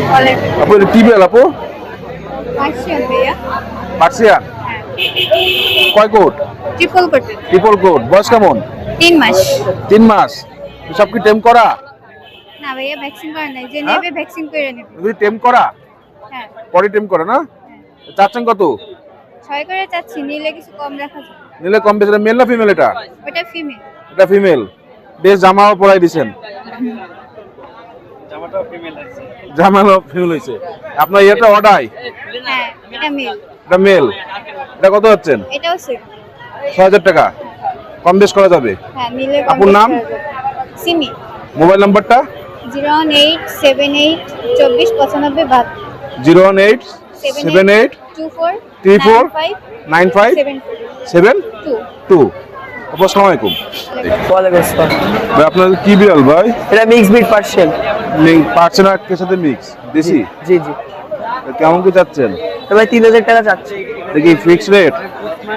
আপু এটা কি বেল আপু? পার্সিয়ান ভাইয়া। পার্সিয়ান। কয় coat? Triple coated. Triple coat. বয়স কেমন? 3 মাস। 3 মাস। সব কি টেম করা? না ভাইয়া ভ্যাকসিন করা নাই, যে নেবে ভ্যাকসিন করে নেবে। এগুলি টেম করা? হ্যাঁ। পরে টেম করা না? চাচ্ছেন কত? 6 করে চাচ্ছি, নিলে কিছু কম রাখা যাবে। নিলে কম বেশি। মেল না ফিমেল এটা? ওটা ফিমেল। এটা ফিমেল। বেশ জামাও পরাই দিছেন। জামাটাও ফিমেল আছে। জামাও ফিমেল হইছে। আপনার এটা অর্ডার? হ্যাঁ, এটা মেল। এটা মেল। এটা কত হচ্ছেন? এটাও সেম। 6000 টাকা। কম বেশ করা যাবে। হ্যাঁ, নিলে কম। আপনার নাম? সিমি। মোবাইল নাম্বারটা? 01878 24 95 72। 018 78 24 34 95 72। আসসালামু আলাইকুম। ওয়ালাইকুম আসসালাম। ভাই আপনার কি বিড়াল ভাই? এটা মিক্স ব্রিড পার্সিয়ান। পার্সিয়ান আর এর সাথে মিক্স দেশি? জি জি। কেমন কি চাচ্ছেন? তো ভাই 3000 টাকা চাচ্ছি। দেখি ফিক্সড রেট?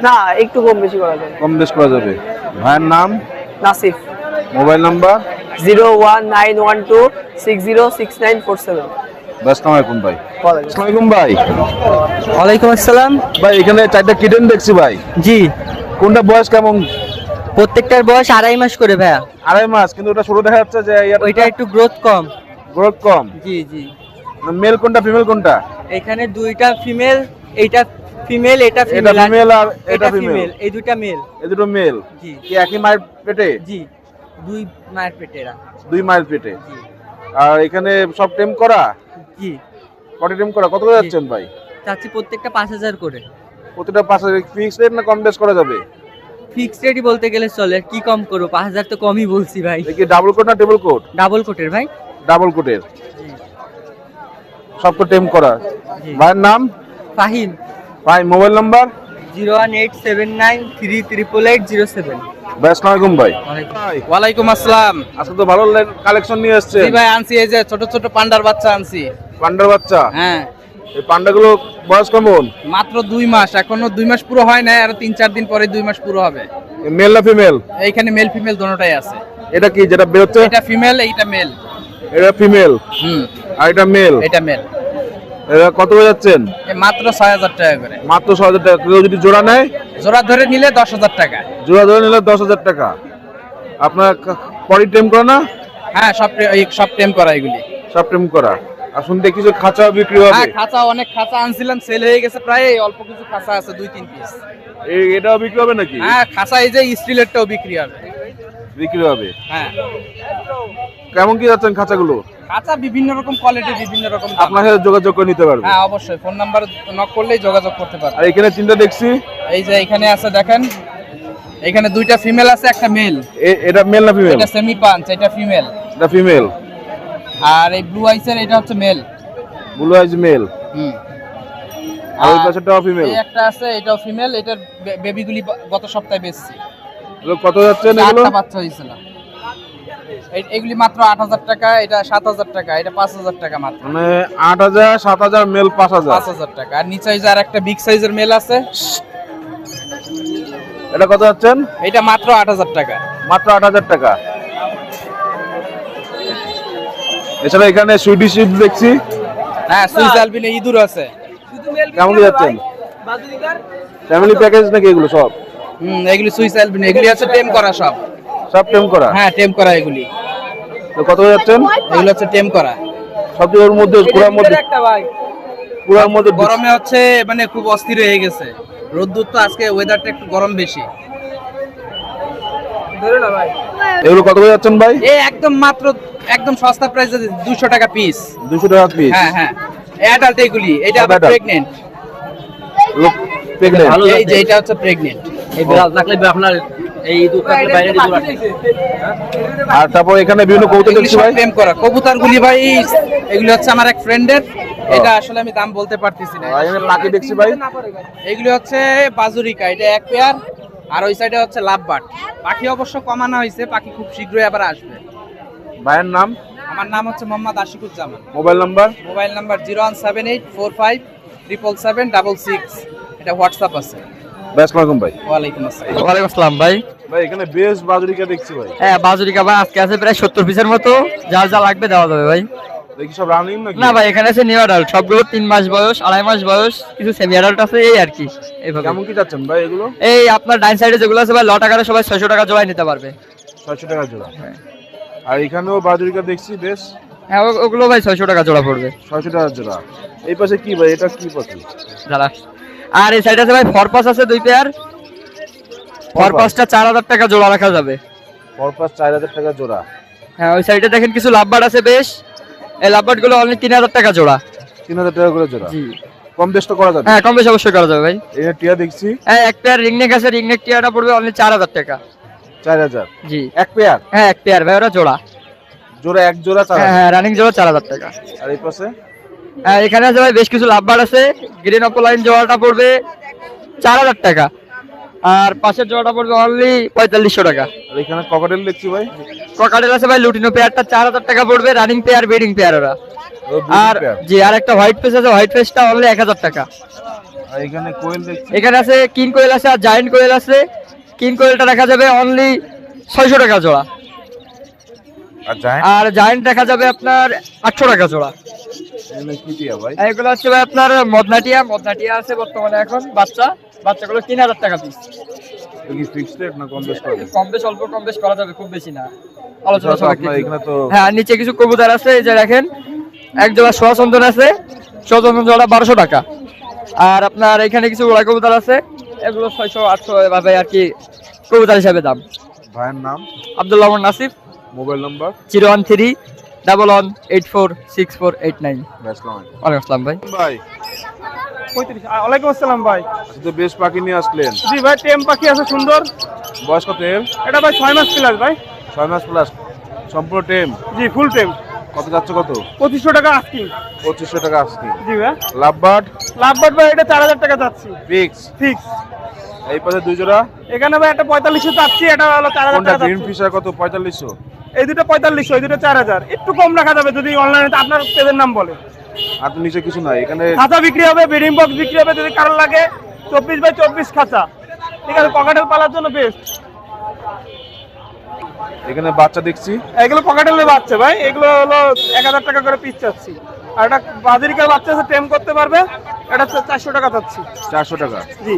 না, একটু কম বেশি করা যাবে। কম বেশ করা যাবে। ভাইয়ের নাম? নাসিফ। Mobile number? 01912606947। আসসালামু আলাইকুম ভাই। আসসালামু আলাইকুম ভাই। ওয়ালাইকুম আসসালাম। ভাই এখানে 4টা কিটেন দেখছি ভাই। জি, কোনটা বয়স কেমন? প্রত্যেকটার বয়স 2.5 মাস করে ভাইয়া। 2.5 মাস, কিন্তু ওটা ছোট দেখা যাচ্ছে যে ওইটা একটু গ্রোথ কম। গ্রোথ কম। জি জি। মেল কোনটা ফিমেল কোনটা? এখানে দুইটা ফিমেল, এইটা ফিমেল, এটা এটা ফিমেল, ফিমেল আর এটা ফিমেল। এই দুইটা মেল। এই দুটো মেল। জি কি একই মায়ের পেটে? জি, দুই মায়ের পেটে এরা। 2 মায়ের পেটে। জি আর এখানে সব টেম করা? জি। পটি টেম করা। কত করে যাচ্ছেন ভাই? চাচ্ছি প্রত্যেকটা 5000 করে। প্রতিটা 5000। ফিক্সড রেট না কম বেশ করা যাবে? ফিক্সড রেটই বলতে গেলে চলে, কি কম করবো, 5000 তো কমই বলছি ভাই। দেখি ডাবল কোট না ট্রিপল কোট? ডাবল কোটের ভাই। ডাবল কোটের। জি সব তো টেম করা। জি। ভাইয়ের নাম? ফাহিম। ভাই মোবাইল নাম্বার? 01879388807। ভাই আসসালামু আলাইকুম ভাই। ভাই ওয়ালাইকুম আসসালাম। আজকে তো ভালো কালেকশন নিয়ে আসছেন। জি ভাই, আনছি এই যে ছোট ছোট পান্ডার বাচ্চা আনছি। পান্ডার বাচ্চা? হ্যাঁ, এই পান্ডাগুলো বয়স কেমন? মাত্র 2 মাস, এখনো 2 মাস পুরো হয় না, আর 3-4 দিন পরে 2 মাস পুরো হবে। মেল না ফিমেল? এইখানে মেল ফিমেল দোনোটাই আছে। এটা কি যেটা বের হচ্ছে? এটা ফিমেল, এইটা মেল। এটা ফিমেল আর এটা মেল। এটা মেল। এটা কত করে যাচ্ছেন? মাত্র 6000 টাকা করে। মাত্র 6000 টাকা। কেউ যদি জোড়া নেয়? জোড়া ধরে নিলে 10000 টাকা। জোড়া ধরে নিলে 10000 টাকা। আপনার পরি টেম করা না? হ্যাঁ, সব টেম করা এগুলি। সব টেম করা। আর শুনতে কিছু খাঁচা বিক্রি হবে? হ্যাঁ, খাঁচা অনেক খাঁচা আনছিলাম, সেল হয়ে গেছে প্রায়। অল্প কিছু খাঁচা আছে, 2-3 পিস। এটাও বিক্রি হবে নাকি? হ্যাঁ, খাঁচা এই যে স্টিলেরটাও বিক্রি হবে। বিক্রি হবে। হ্যাঁ, কেমন কি যাচ্ছেন খাঁচাগুলো? খাঁচা বিভিন্ন রকম কোয়ালিটি, বিভিন্ন রকম দাম। আপনার সাথে যোগাযোগ করে নিতে পারবে? হ্যাঁ অবশ্যই, ফোন নাম্বার নক করলেই যোগাযোগ করতে পারবে। আর এখানে 3টা দেখছি। এই যে এখানে আছে দেখেন, এখানে 2টা ফিমেল আছে, একটা মেল। এটা মেল না ফিমেল? এটা সেমি পাঞ্চ, এটা ফিমেল। এটা ফিমেল। আর এই ব্লু আইসের এটা হচ্ছে মেল। Blue eyes male. আর ওই পাশেরটাও ফিমেল। এই একটা আছে, এটাও ফিমেল। এটার বেবিগুলি গত সপ্তাহে বেচছি। এগুলো কত যাচ্ছেন এগুলো? 8টা বাচ্চা হয়েছিল। এগুলি মাত্র 8000 টাকা, এটা 7000 টাকা, এটা 5000 টাকা মাত্র। মানে 8000 7000 মেল 5000। 5000 টাকা। আর নিচে যে আর একটা বিগ সাইজের মেল আছে, এটা কত যাচ্ছেন? এটা মাত্র 8000 টাকা। মাত্র 8000 টাকা। এছাড়া এখানে সুইডিশ ইঁদুর দেখছি। হ্যাঁ, সুইস আলবিনো ইঁদুর আছে। কেমন কি যাচ্ছেন? ফ্যামিলি প্যাকেজ নাকি এগুলো সব? এগুলি সুইস আলবিনো, এগুলি আছে টেম করা সব। সব টেম করা? হ্যাঁ, টেম করা এগুলি। তো কত করে যাচ্ছেন? এগুলো হচ্ছে টেম করা। সবচেয়ে মধ্যে পুরার মধ্যে গরমে হচ্ছে মানে খুব অস্থির হয়ে গেছে। রোদ্দুর তো আজকে, ওয়েদারটা একটু গরম বেশি। এগুলো কত করে যাচ্ছেন ভাই? এই একদম মাত্র একদম সস্তা প্রাইসে 200 টাকা পিস। 200 টাকা পিস? হ্যাঁ হ্যাঁ, অ্যাডাল্ট এগুলি। এটা আবার Adult। প্রেগন্যান্ট। প্রেগন্যান্ট? এই যে এটা হচ্ছে প্রেগন্যান্ট। এই বিড়াল থাকলে আপনার এই দোকানের বাইরে দূর আছে। আর তারপর এখানে বিভিন্ন কবুতর দেখছি ভাই। টেম করা কবুতরগুলি ভাই, এগুলি হচ্ছে আমার এক ফ্রেন্ডের। এটা আসলে আমি দাম বলতে পারতেছি না। আর এখানে পাখি দেখছি ভাই। এগুলি হচ্ছে বাজুরিকা, এটা এক পেয়ার। আর ওই সাইডে হচ্ছে লাভবার্ড। পাখি অবশ্য কমানো হয়েছে, পাখি খুব শীঘ্রই আবার আসবে। ভাইয়ের নাম? আমার নাম হচ্ছে Mohammad Ashikuzzaman. Mobile number? Mobile number 01784576666। এটা হোয়াটসঅ্যাপ আছে। আসসালামু ভাই। ওয়ালাইকুম আসসালাম। ওয়ালাইকুম আসসালাম ভাই। ভাই এখানে বেশ বাজুরিকা দেখছি ভাই। হ্যাঁ, বাজুরিকা ভাই আজকে আছে প্রায় 70 পিসের মতো। যা যা লাগবে দেওয়া যাবে ভাই। দেখি সব রানিং নাকি? না ভাই, এখানে আছে নিউ অ্যাডাল্ট, সবগুলো 3 মাস বয়স, 2.5 মাস বয়স, কিছু সেমি অ্যাডাল্ট আছে, এই আর কি। এইভাবে কেমন কি যাচ্ছেন ভাই এগুলো? এই আপনার ডাইন সাইডে যেগুলো আছে ভাই, লট আকারে সবাই 600 টাকা জোড়ায় নিতে পারবে। 600 টাকা জোড়া। হ্যাঁ। আর এখানেও বাজুরিকা দেখছি বেশ। হ্যাঁ, ওগুলো ভাই 600 টাকা জোড়া পড়বে। 600 টাকা জোড়া। এই পাশে কি ভাই, এটা কি পাখি? যারা আর এই সাইডে আছে ভাই ফরপাস আছে 2 পেয়ার। ফরপাসটা 4000 টাকা জোড়া রাখা যাবে। ফরপাস 4000 টাকা জোড়া। হ্যাঁ, ওই সাইডে দেখেন কিছু লাভবার্ড আছে বেশ, এই লাভবার্ড গুলো অনলি 3000 টাকা জোড়া। 3000 টাকা করে জোড়া। জি। কম বেশ তো করা যাবে? হ্যাঁ, কম বেশি অবশ্যই করা যাবে ভাই। এই টিয়া দেখছি। হ্যাঁ, এক পেয়ার রিংনেক আছে, রিংনেক টিয়াটা পড়বে অনলি 4000 টাকা। 4000? জি। এক পেয়ার? হ্যাঁ, এক পেয়ার ভাই, ওরা জোড়া। জোড়া এক জোড়া 4000? হ্যাঁ, রানিং জোড়া 4000 টাকা। আর এই পাশে? হ্যাঁ, এখানে আছে ভাই বেশ কিছু লাভবার্ড আছে। গ্রিন অপলাইন জোড়াটা পড়বে 4000 টাকা, আর পাশের জোড়াটা পড়বে অনলি 4500 টাকা। আর এখানে ককাটেল দেখছি ভাই। ককাটেল আছে ভাই, লুটিনো পেয়ারটা 4000 টাকা পড়বে, রানিং পেয়ার, ব্রিডিং পেয়ার ওরা। ও breeding আর pair। জি, আর একটা হোয়াইট ফেস আছে, হোয়াইট ফেসটা অনলি 1000 টাকা। আর এখানে কোয়েল দেখছি। এখানে আছে কিং কোয়েল আছে আর জায়ান্ট কোয়েল আছে। কিং কোয়েলটা রাখা যাবে অনলি 600 টাকা জোড়া, আর জায়ান্ট? আর জায়ান্ট রাখা যাবে আপনার 800 টাকা জোড়া। এখানে কি টিয়া ভাই? এগুলো হচ্ছে ভাই আপনার মদনাটিয়া আছে বর্তমানে এখন বাচ্চাগুলো 3000 টাকা পিস। এটা কি ফিক্সড রেট না কম বেশ করা যাবে? কম বেশ, অল্প কম বেশ করা যাবে, খুব বেশি না, আলোচনা আচ্ছা, সাপেক্ষে। আপনার এখানে তো হ্যাঁ, আর নিচে কিছু কবুতর আছে, এই যে দেখেন এক জোড়া সোয়া চন্দন আছে, সোয়া চন্দন জোড়া 1200 টাকা। আর আপনার এখানে কিছু ওড়া কবুতর আছে, এগুলো 600-800 এভাবে আর কি কবুতর হিসাবে দাম। ভাইয়ের নাম? আব্দুল্লাহ মোহাম্মদ নাসিফ। Mobile number? 01311846489। আসসালামু আলাইকুম। ওয়ালাইকুম আসসালাম ভাই। ভাই 35। ওয়ালাইকুম আসসালাম ভাই। আজকে তো বেশ পাখি নিয়ে আসলেন। জি ভাই, টেম পাখি আছে সুন্দর। বয়স কত এর? এটা ভাই 6 মাস প্লাস ভাই। 6 মাস প্লাস, সম্পূর্ণ টেম। জি, ফুল টেম। কত যাচ্ছে কত? 2500 টাকা আস্কিং। 2500 টাকা আজকে। জি ভাই। লাভবার্ড? লাভবার্ড ভাই এটা 4000 টাকা যাচ্ছি ফিক্স। ফিক্স। এই পাশে দুই জোড়া। এখানে ভাই একটা 4500 যাচ্ছি, এটা হলো 4000 কোনটা টাকা গ্রিন যাচ্ছি। ফিশার কত? 4500? এই দুটো 4500, এই দুটো 4000। একটু কম রাখা যাবে যদি অনলাইনে আপনার পেজের নাম বলে। আর তো নিচে কিছু নাই এখানে? খাঁচা বিক্রি হবে, ব্রিডিং বক্স বিক্রি হবে যদি কারোর লাগে। 24x24 খাঁচা, ঠিক আছে, ককাটেল পালার জন্য বেস্ট। এখানে বাচ্চা দেখছি। এগুলো পকেটেলের বাচ্চা ভাই, এগুলো হলো 1000 টাকা করে পিস চাচ্ছি। আর একটা বাজিরিকার বাচ্চা আছে, টেম করতে পারবে, এটা 400 টাকা চাচ্ছি। 400 টাকা? জি,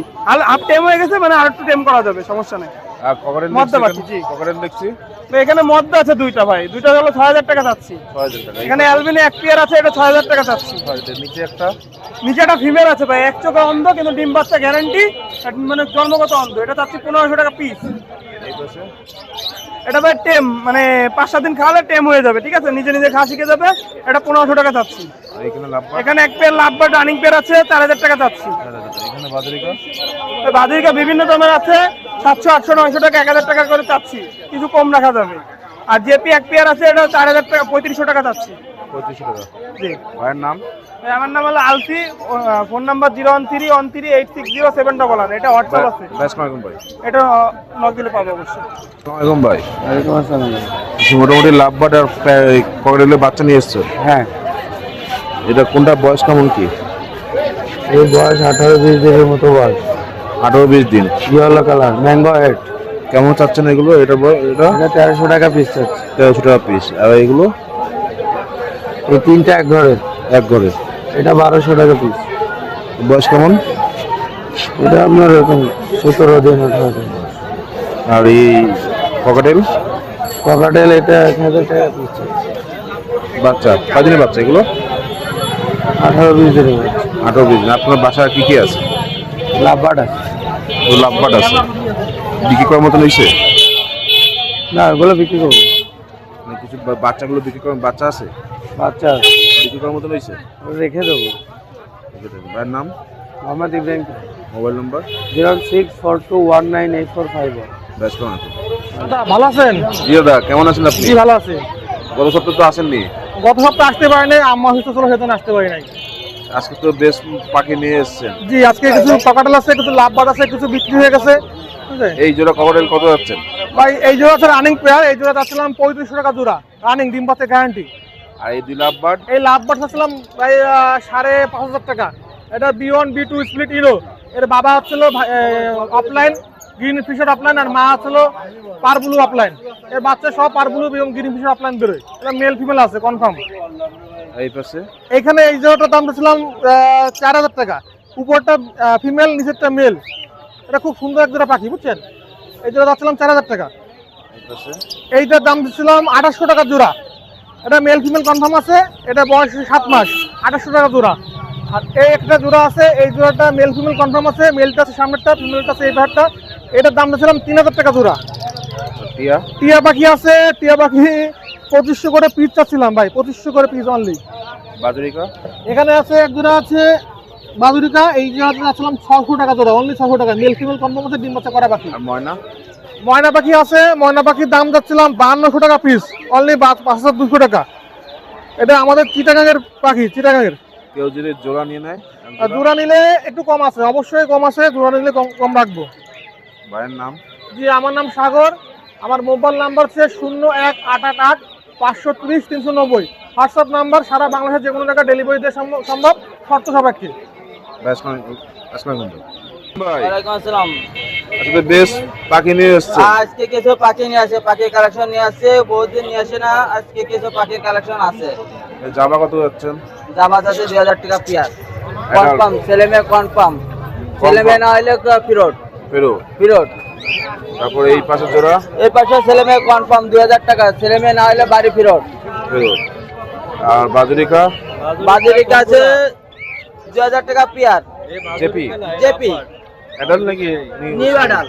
হাফ টেম হয়ে গেছে, মানে আর একটু টেম করা যাবে, সমস্যা নেই। আর ককাটেল মদ্দা দেখছি বাচ্চা, এখানে? জি। ককাটেল দেখছি। তো এখানে মদ্দা আছে দুইটা ভাই, দুইটা হলো 6000 টাকা চাচ্ছি। 6000 টাকা। এখানে অ্যালবিনো এক পেয়ার আছে, এটা 6000 টাকা চাচ্ছি। নিচে একটা। নিচে একটা ফিমেল আছে ভাই, এক চোখে অন্ধ কিন্তু ডিম বাচ্চা গ্যারান্টি, মানে জন্মগত অন্ধ, এটা চাচ্ছি 1500 টাকা পিস। এই পাশে? এটা ভাই টেম, মানে 5-7 দিন খাওয়ালে টেম হয়ে যাবে, ঠিক আছে, নিজে নিজে ঘাস শিখে যাবে, এটা 1500 টাকা চাচ্ছি। আর এখানে লাভবার্ড? এখানে এক পেয়ার লাভবার্ড রানিং পেয়ার আছে, 4000 টাকা চাচ্ছি। 4000 টাকা। এখানে বাজরিকা? বাজিরিকা বিভিন্ন দামের আছে, 700, 800, 900 টাকা, 1000 টাকা করে চাচ্ছি, কিছু কম রাখা যাবে। আর জেপি এক পেয়ার আছে, এটা 4000 টাকা, 3500 টাকা চাচ্ছি। 3500 টাকা। জি। ভাইয়ের নাম? ভাই, আমার নাম হলো আলফি, ফোন নাম্বার 01313860711, এটা হোয়াটসঅ্যাপ আছে, আসসালামু ভাই। এটা নক দিলে পাবে অবশ্যই। আসসালামু ভাই। ওয়ালাইকুম আসসালাম। মোটামুটি লাভবার্ড আর ককাটেলের বাচ্চা নিয়ে এসছো। হ্যাঁ, এটা কোনটা বয়স কেমন কি? এই বয়স 18-20 দিনের মতো বয়স। 18-20 দিন। Yellow colour, mango head. কেমন চাচ্ছেন এগুলো? এটা এটা এটা 1300 টাকা পিস চাচ্ছে। 1300 টাকা পিস। আর এগুলো? এই তিনটা এক ঘরের, এক ঘরে। এটা 1200 টাকা পিস। বয়স কেমন? এটা আপনার এরকম 17 দিন 18 দিন। আর এই ককাটেল ককাটেল এটা 1000 টাকা পিস চাচ্ছে। বাচ্চা কয়দিনের বাচ্চা এগুলো? 18-20 দিনের বয়স। 18-20 দিন। আপনার বাসায় কি কি আছে? লাভবার্ড আছে। ও লাভবার্ড আছে। বিক্রি করার মতো নিয়েছে? না, ওগুলো বিক্রি করবো। মানে কিছু বাচ্চাগুলো বিক্রি করার বাচ্চা আছে? বাচ্চা আছে, বিক্রি করার মতো নিয়েছে? ওগুলো রেখে দেবো। ভাইয়ের নাম? মোহাম্মদ ইব্রাহিম। Mobile number? 0642198451। ব্যস্ত না? ভালো আছেন? জি দাদা, কেমন আছেন আপনি? ভালো আছে। গত সপ্তাহে তো আসেননি। গত সপ্তাহে আসতে পারি নাই, আম্মা অসুস্থ ছিল, সেজন্য আসতে পারি নাই। আজকে তো বেশ পাখি নিয়ে এসেছেন। জি, আজকে কিছু ককাটেল আছে, কিছু লাভবার্ড আছে, কিছু বিক্রি হয়ে গেছে, ঠিক আছে। এই জোড়া ককাটেল কত যাচ্ছেন? ভাই এই জোড়া আছে রানিং পেয়ার, এই জোড়া চাচ্ছিলাম 3500 টাকা জোড়া, রানিং ডিম বাচ্চা গ্যারান্টি। আর এই দুই লাভবার্ড? এই লাভবার্ড চাচ্ছিলাম ভাই 5500 টাকা। এটা B1 B2 স্প্লিট ইলো, এর বাবা হচ্ছিল অফলাইন, গ্রিন ফিশার আপলাইন, আর মা হলো পার ব্লু আপলাইন। এর বাচ্চা সব পার ব্লু এবং গ্রিন ফিশার আপলাইন বেরোয়। এটা মেল ফিমেল আছে কনফার্ম। এই পাশে এখানে এই জোড়াটার দাম দিয়েছিলাম 4000 টাকা। উপরটা ফিমেল, নিচেরটা মেল। এটা খুব সুন্দর এক জোড়া পাখি, বুঝছেন? এই জোড়া যাচ্ছিলাম 4000 টাকা। এই পাশে এইটার দাম দিচ্ছিলাম 2800 টাকা জোড়া। এটা মেল ফিমেল কনফার্ম আছে। এটা বয়স 7 মাস, 2800 টাকা জোড়া। আর এই একটা জোড়া আছে, এই জোড়াটা মেল ফিমেল কনফার্ম আছে। মেলটা আছে সামনেরটা, ফিমেলটা আছে এই পাহাড়টা। এটার দাম দিয়েছিলাম 3000 টাকা জোড়া। টিয়া টিয়া পাখি আছে, টিয়া পাখি 2500 করে পিস চাচ্ছিলাম ভাই, 2500 করে পিস অনলি। বাজরিকা এখানে আছে এক জোড়া আছে বাদুরিকা, এই জোড়াটা চাচ্ছিলাম 600 টাকা জোড়া, অনলি 600 টাকা। মেল ফিমেল কনফার্ম আছে, ডিম বাচ্চা করা পাখি। আর ময়না ময়না পাখি আছে, ময়না পাখির দাম যাচ্ছিলাম 5200 টাকা পিস, অনলি 5200 টাকা। এটা আমাদের চিটাগাঙের পাখি, চিটাগাঙের। কেউ যদি জোড়া নিয়ে নেয় আর জোড়া নিলে একটু কম আছে, অবশ্যই কম আছে। জোড়া নিলে কম রাখবো। ভাইয়ের নাম? জি, আমার নাম সাগর। আমার মোবাইল নাম্বার হচ্ছে 01888 530 390। হোয়াটসঅ্যাপ নাম্বার, সারা বাংলাদেশের যে কোনো জায়গায় ডেলিভারি দেওয়া সম্ভব, শর্ত সাপেক্ষে। ভাই ওয়ালাইকুম আসসালাম। আজকে বেশ পাখি নিয়ে এসছে। আজকে কিছু পাখি নিয়ে আসে, পাখির কালেকশন নিয়ে আসছে, বহুদিন নিয়ে আসে না। আজকে কিছু পাখির কালেকশন আছে। এই জামা কত যাচ্ছেন? জামাত আছে 2000 টাকা পেয়ার, কনফার্ম। ছেলে মেয়ে কনফার্ম, ছেলে মেয়ে না হলে ফিরোট ফেরো। ফিরোট। তারপরে এই পাশে জোড়া এর পাশে ছেলে মেয়ে কনফার্ম 2000 টাকা, ছেলে মেয়ে না হলে বাড়ি ফিরোট। ফেরো। আর বাজরিকা বাজরিকা আছে 2000 টাকা পেয়ার, জেপি জেপি অ্যাডাল নাকি নিউ অ্যাডাল।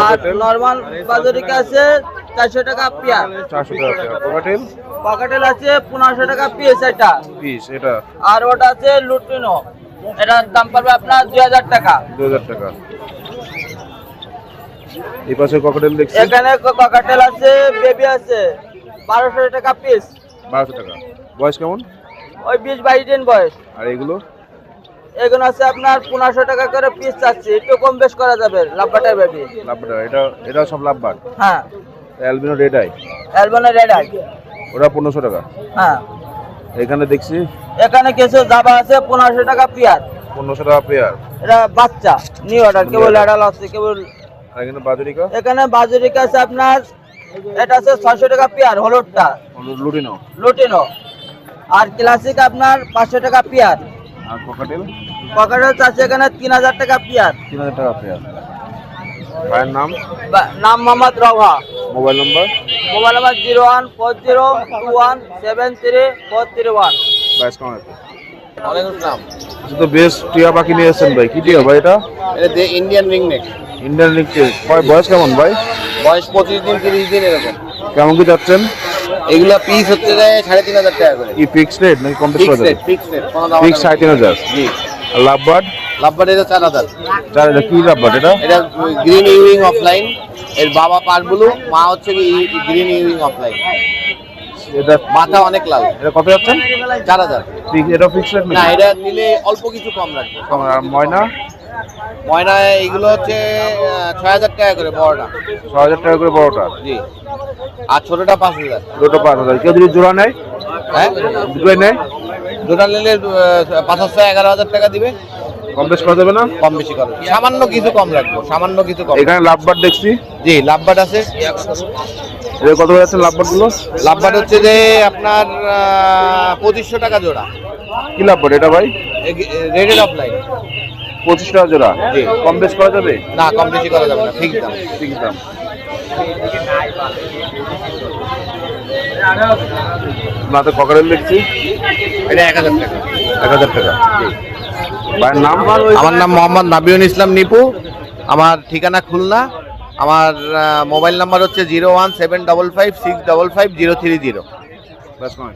আর নরমাল বাজরিকা আছে 400 টাকা পেয়ার। 400 টাকা কোকাটেল পকেটেল আছে 1500 টাকা পিস এটা। পিস এটা আর ওটা আছে লুটিনো, এটার দাম পড়বে আপনার 2000 টাকা। 2000 টাকা। এই পাশে কোকাটেল দেখছি এখানে ককাটেল আছে, বেবি আছে 1200 টাকা পিস। 1200 টাকা। বয়স কেমন? ওই 20-22 দিন বয়স। আর এগুলো এগুলো আছে আপনার 1500 টাকা করে পিস চাচ্ছি, একটু কম বেশ করা যাবে। লাভবাটার বেবি। লাভবার্ড, এটা সব লাভবার্ড। হ্যাঁ, albino red eye albino red eye. ওটা 1500 টাকা। হ্যাঁ, এখানে দেখছি এখানে কিছু জাবা আছে 1500 টাকা পেয়ার। 1500 টাকা পেয়ার। এটা বাচ্চা নিউ অর্ডার, কেবল অ্যাডাল আছে কেবল। আর এখানে বাজরিকা এখানে বাজরিকা আছে আপনার, এটা আছে 600 টাকা পেয়ার হলুদটা, লুটিনো। লুটিনো। আর ক্লাসিক আপনার 500 টাকা পেয়ার। আর কোকাটেল পকেটেল আছে এখানে 3000 টাকা পেয়ার। 3000 টাকা পেয়ার। ভাইয়ের নাম? নাম মোহাম্মদ রওহা। মোবাইল নম্বর? Mobile number 01402173431। বাইশ কেমন আছে? ওয়ালাইকুম আসসালাম। আচ্ছা, তো বেশ টিয়া পাখি নিয়ে এসেছেন ভাই। কি টিয়া ভাই এটা? এটা ইন্ডিয়ান রিংনেক। Indian ringneck. বয়স কেমন ভাই? বয়স 25 দিন 30 দিন এরকম। কেমন কি যাচ্ছেন? এগুলা পিস হচ্ছে যায় 3500 টাকা করে। কি ফিক্সড রেট নাকি কম বেশি করা যাবে? ফিক্স রেট কোনো দাম ফিক্স 3500। জি। আর লাভবার্ড? লাভবার্ড এটা 4000। কি লাভবার্ড এটা? এটা গ্রিন ইউরিং অফলাইন। এর বাবা পার ব্লু, মা হচ্ছে গ্রিন ইউরিং অফলাইন। এটা মাথা অনেক লাল। এটা কত যাচ্ছেন? 4000। এটা ফিক্সড রেট না, নাকি? এটা নিলে অল্প কিছু কম রাখবে। আর ময়না? ময়না এগুলো হচ্ছে 6000 টাকা করে বড়টা। 6000 টাকা করে বড়টা। জি। আর ছোটটা 5000। দুটো 5000। কেউ যদি জোড়া নেয়? হ্যাঁ, দুটোই নেয়? দুটা নিলে 511,000 টাকা দিবে। কম বেশ করা যাবে না? কম বেশি করবে, সামান্য কিছু কম রাখবো, সামান্য কিছু কম। এখানে লাভবার্ড দেখছি। জি, লাভবার্ড আছে। এটা কত যাচ্ছে লাভবার্ড গুলো? লাভবার্ড হচ্ছে যে আপনার 2500 টাকা জোড়া। কি লাভবার্ড এটা ভাই? রেডেড অফলাইন। 25 টাকা জোড়া। জি। কম বেশ করা যাবে? না, কম বেশি করা যাবে না, ঠিক দাম। ঠিক দাম। না তো ককারেল দেখছি। এটা 1000 টাকা। 1000 টাকা। ভাইয়ের নাম? আমার নাম মোহাম্মদ নাবিউল ইসলাম নিপু। আমার ঠিকানা খুলনা। আমার মোবাইল নাম্বার হচ্ছে 017555655 030। ব্যাস নয়।